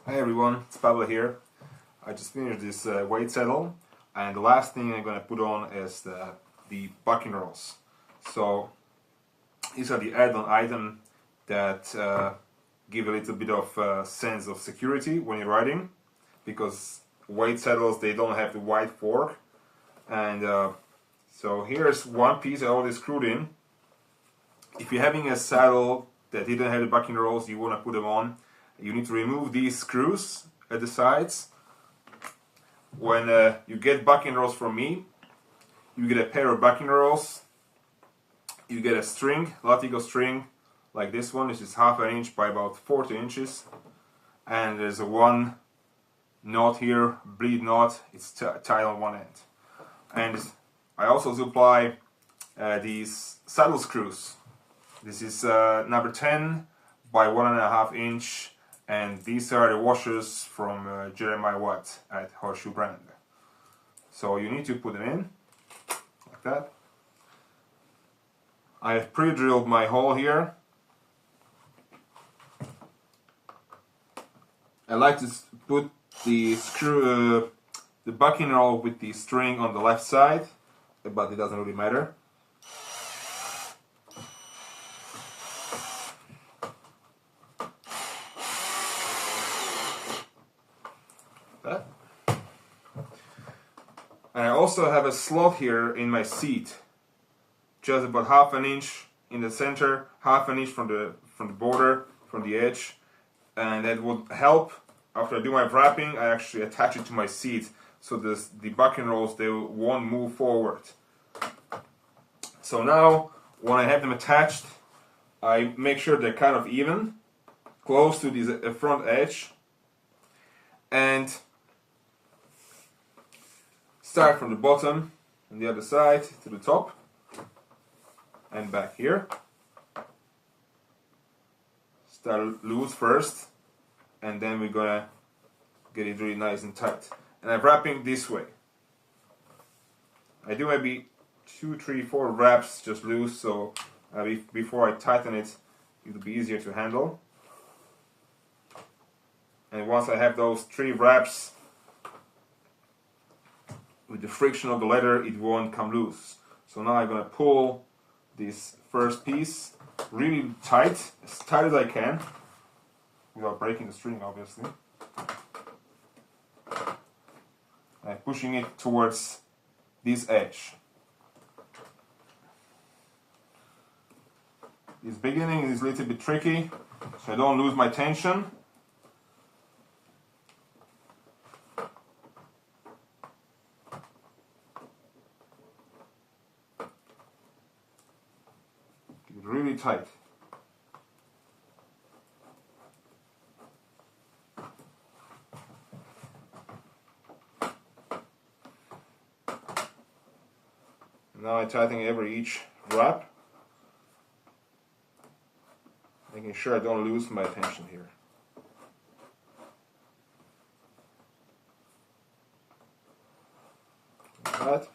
Hi everyone, it's Pablo here. I just finished this weight saddle, and the last thing I'm gonna put on is the bucking rolls. So these are the add-on item that give a little bit of sense of security when you're riding, because weight saddles, they don't have the wide fork. And so here's one piece I already screwed in. If you're having a saddle that didn't have the bucking rolls, you want to put them on, you need to remove these screws at the sides. When you get bucking rolls from me, you get a pair of bucking rolls, you get a string, Latigo string, like this one. This is ½ inch by about 40 inches, and there's a one knot here, bleed knot. It's tied on one end. And I also supply these saddle screws. This is number 10 by 1½ inch, and these are the washers from Jeremiah Watt at Horseshoe Brand. So you need to put them in like that. I have pre-drilled my hole here. I like to put the screw, the bucking roll with the string on the left side, but it doesn't really matter. That. And I also have a slot here in my seat, just about ½ inch in the center, ½ inch from the border, from the edge, and that would help. After I do my wrapping, I actually attach it to my seat, so the bucking rolls, they won't move forward. So now, when I have them attached, I make sure they're kind of even, close to the front edge, and start from the bottom on the other side to the top and back here. Start loose first, and then we're gonna get it really nice and tight. And I'm wrapping this way. I do maybe 2, 3, 4 wraps just loose, so before I tighten it, it'll be easier to handle. And once I have those 3 wraps, with the friction of the leather, it won't come loose. So now I'm gonna pull this first piece really tight as I can, without breaking the string, obviously. I'm pushing it towards this edge. This beginning is a little bit tricky, so I don't lose my tension. Keep it really tight. Now I tighten each wrap, making sure I don't lose my tension here. Like that.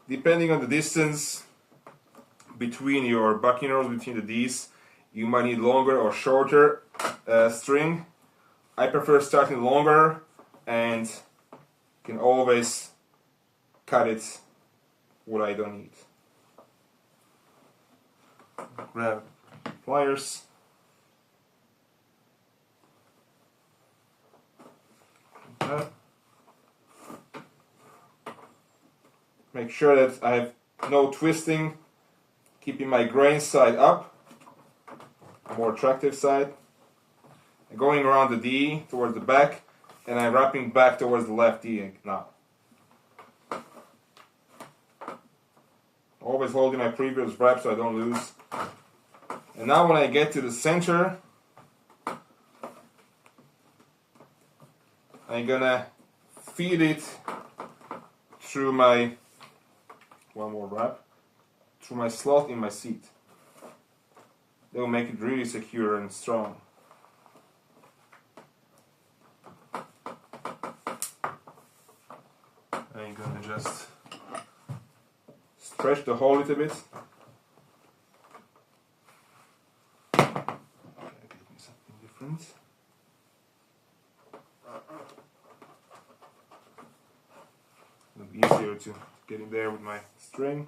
Depending on the distance between your bucking rolls, between the D's, you might need longer or shorter string. I prefer starting longer, and can always cut it what I don't need. Grab pliers. Like that. Make sure that I have no twisting, keeping my grain side up, more attractive side. Going around the D towards the back, and I'm wrapping back towards the left D now. Always holding my previous wrap so I don't lose. And now when I get to the center, I'm gonna feed it through my, one more wrap, through my slot in my seat. That will make it really secure and strong. I'm gonna just stretch the hole a little bit. Like different. It'll be easier to get in there with my string.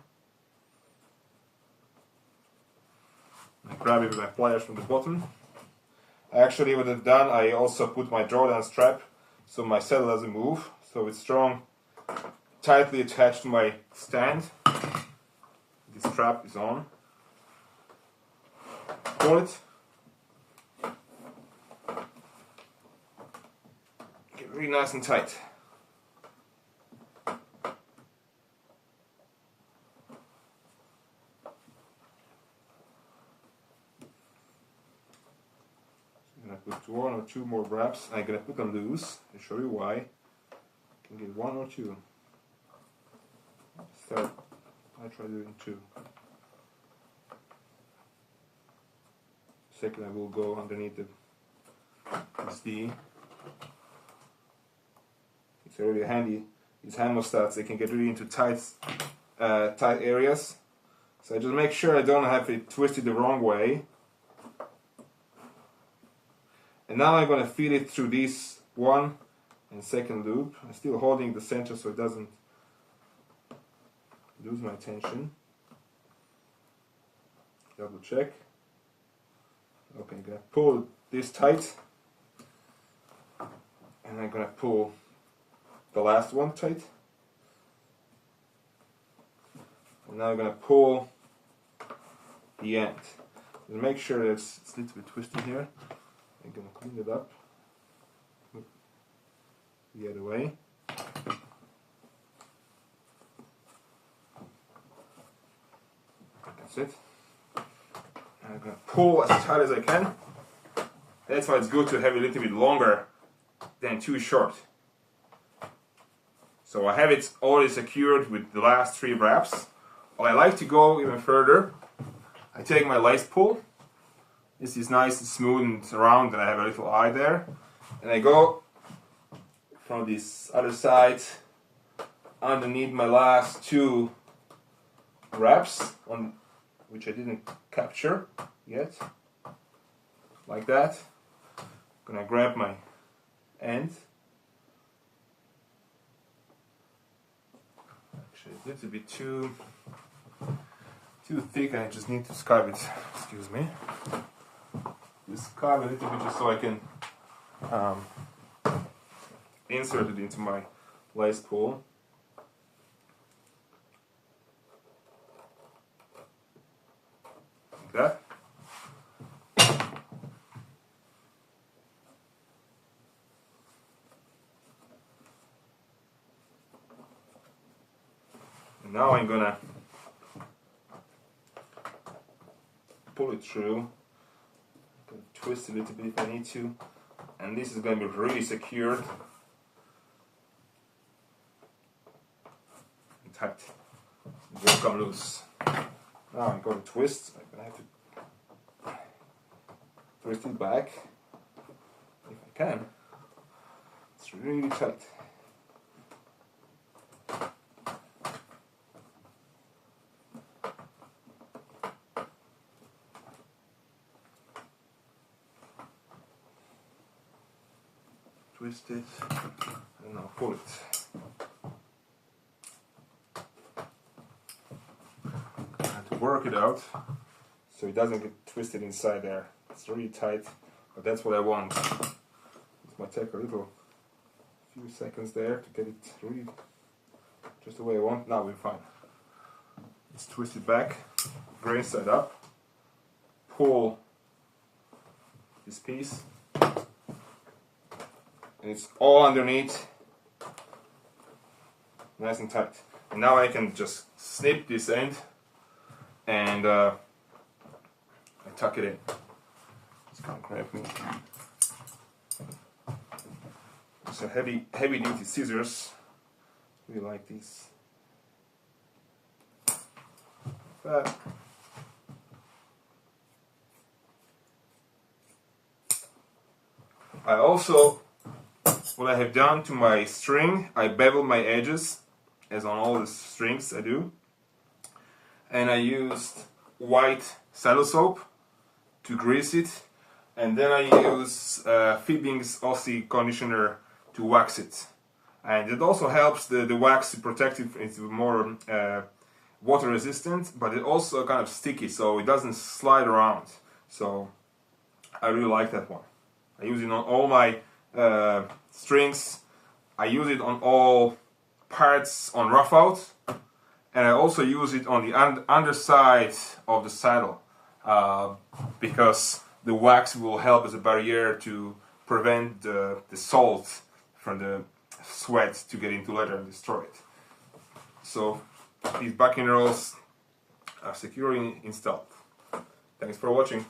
I grab it with my pliers from the bottom. Actually, what I've done, I also put my drawdown strap so my saddle doesn't move. So it's strong, tightly attached to my stand. The strap is on. Pull it. Get really nice and tight. I'm going to put 1 or 2 more wraps. I'm going to put them loose. I'll show you why. You can get 1 or 2. Start. I try doing 2. Second, I will go underneath this D. It's really handy. These hemostats, they can get really into tight areas. So I just make sure I don't have it twisted the wrong way. And now I'm going to feed it through this 1 and 2nd loop. I'm still holding the center so it doesn't lose my tension. Double check. Okay, I'm going to pull this tight. And I'm going to pull the last one tight. And now I'm going to pull the end. And make sure that it's a little bit twisted here. I'm going to clean it up the other way. That's it. And I'm going to pull as tight as I can. That's why it's good to have it a little bit longer than too short. So I have it already secured with the last 3 wraps. Well, I like to go even further. I take my lace pull. This is nice and smooth and round, and I have a little eye there. And I go from this other side underneath my last 2 wraps, on which I didn't capture yet. Like that. I'm gonna grab my end. Actually, it's a little bit too thick. I just need to scarf it. Excuse me. Just carve a little bit just so I can insert it into my lace pull. Like that. And now I'm gonna pull it through. Twist a little bit if I need to, and this is going to be really secured and tight. It won't come loose. Now I'm going to twist. I'm going to have to twist it back if I can. It's really tight. Twist it, and now pull it. I have to work it out so it doesn't get twisted inside there. It's really tight, but that's what I want. It might take a few seconds there to get it really just the way I want. Now we're fine. Let's twist it back, grain side up, pull this piece. And it's all underneath, nice and tight. And now I can just snip this end and I tuck it in. It's gonna grab me. So heavy duty scissors. Really like these. But I also, what I have done to my string, I bevel my edges, as on all the strings I do, and I used white saddle soap to grease it. And then I use Fiebing's Aussie conditioner to wax it. And it also helps the wax to protect it. It's more water resistant, but it also kind of sticky, so it doesn't slide around. So I really like that one. I use it on all my strings. I use it on all parts on rough out, and I also use it on the underside of the saddle because the wax will help as a barrier to prevent the salt from the sweat to get into leather and destroy it. So these backing rolls are securely installed. Thanks for watching.